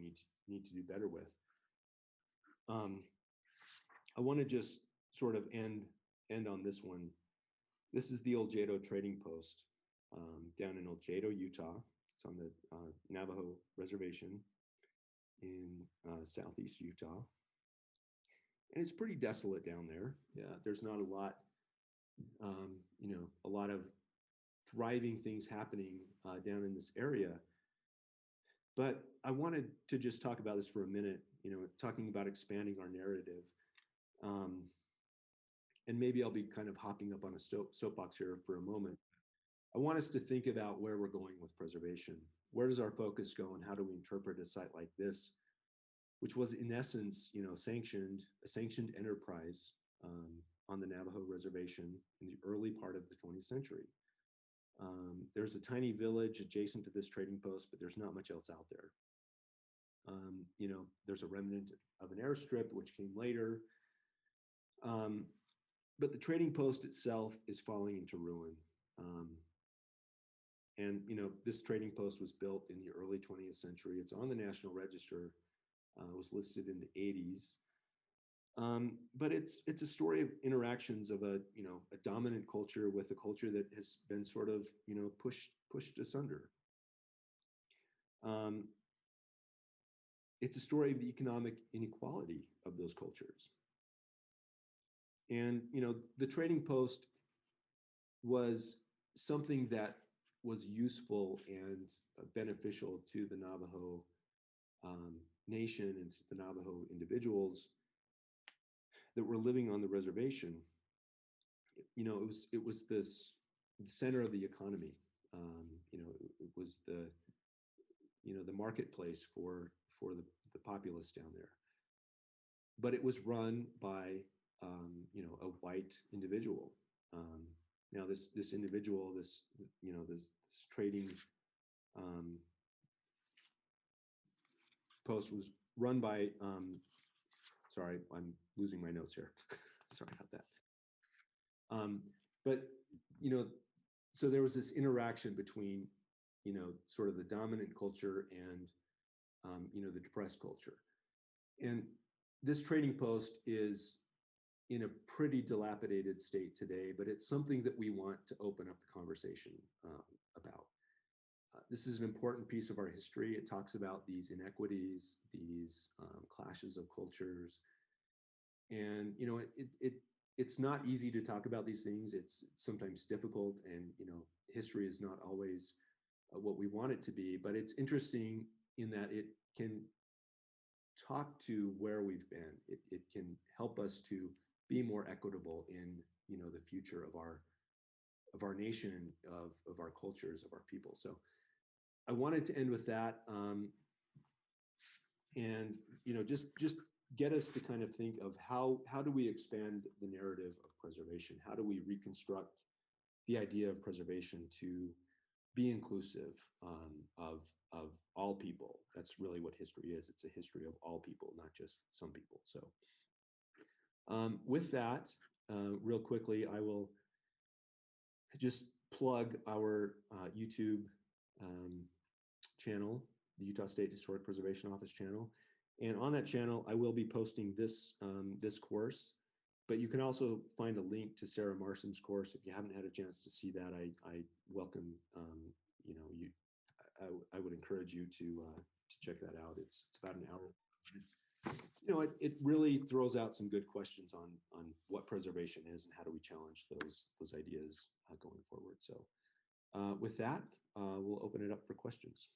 Speaker 1: need to do better with. I want to just sort of end on this one. This is the Oljedo Trading Post down in Oljedo, Utah. It's on the Navajo Reservation in southeast Utah. And it's pretty desolate down there. Yeah, there's not a lot, a lot of thriving things happening down in this area. But I wanted to just talk about this for a minute, talking about expanding our narrative. And maybe I'll be kind of hopping up on a soapbox here for a moment. I want us to think about where we're going with preservation. Where does our focus go, and how do we interpret a site like this, which was in essence, a sanctioned enterprise on the Navajo Reservation in the early part of the 20th century. There's a tiny village adjacent to this trading post, but there's not much else out there. There's a remnant of an airstrip, which came later. But the trading post itself is falling into ruin. And this trading post was built in the early 20th century. It's on the National Register. Was listed in the 80s. But it's a story of interactions of a dominant culture with a culture that has been sort of pushed asunder. It's a story of the economic inequality of those cultures. And the trading post was something that was useful and beneficial to the Navajo nation and to the Navajo individuals that were living on the reservation. It was the center of the economy. It was the marketplace for the populace down there. But it was run by a white individual. Now this individual, this trading post was run by, sorry, I'm losing my notes here. Sorry about that. But, so there was this interaction between, sort of the dominant culture and, the depressed culture. And this trading post is in a pretty dilapidated state today, but it's something that we want to open up the conversation about. This is an important piece of our history. It talks about these inequities, these clashes of cultures. And, it's not easy to talk about these things. It's sometimes difficult, and, history is not always what we want it to be, but it's interesting in that it can talk to where we've been. It can help us to be more equitable in, the future of our nation, of our cultures, of our people. So I wanted to end with that, and just get us to kind of think of how do we expand the narrative of preservation? How do we reconstruct the idea of preservation to be inclusive of all people? That's really what history is. It's a history of all people, not just some people. So with that, real quickly, I will just plug our YouTube channel, the Utah State Historic Preservation Office channel. And on that channel, I will be posting this this course, but you can also find a link to Sarah Marson's course. If you haven't had a chance to see that, I welcome, I would encourage you to check that out. It's about an hour. It really throws out some good questions on what preservation is and how do we challenge those ideas going forward. So with that, we'll open it up for questions.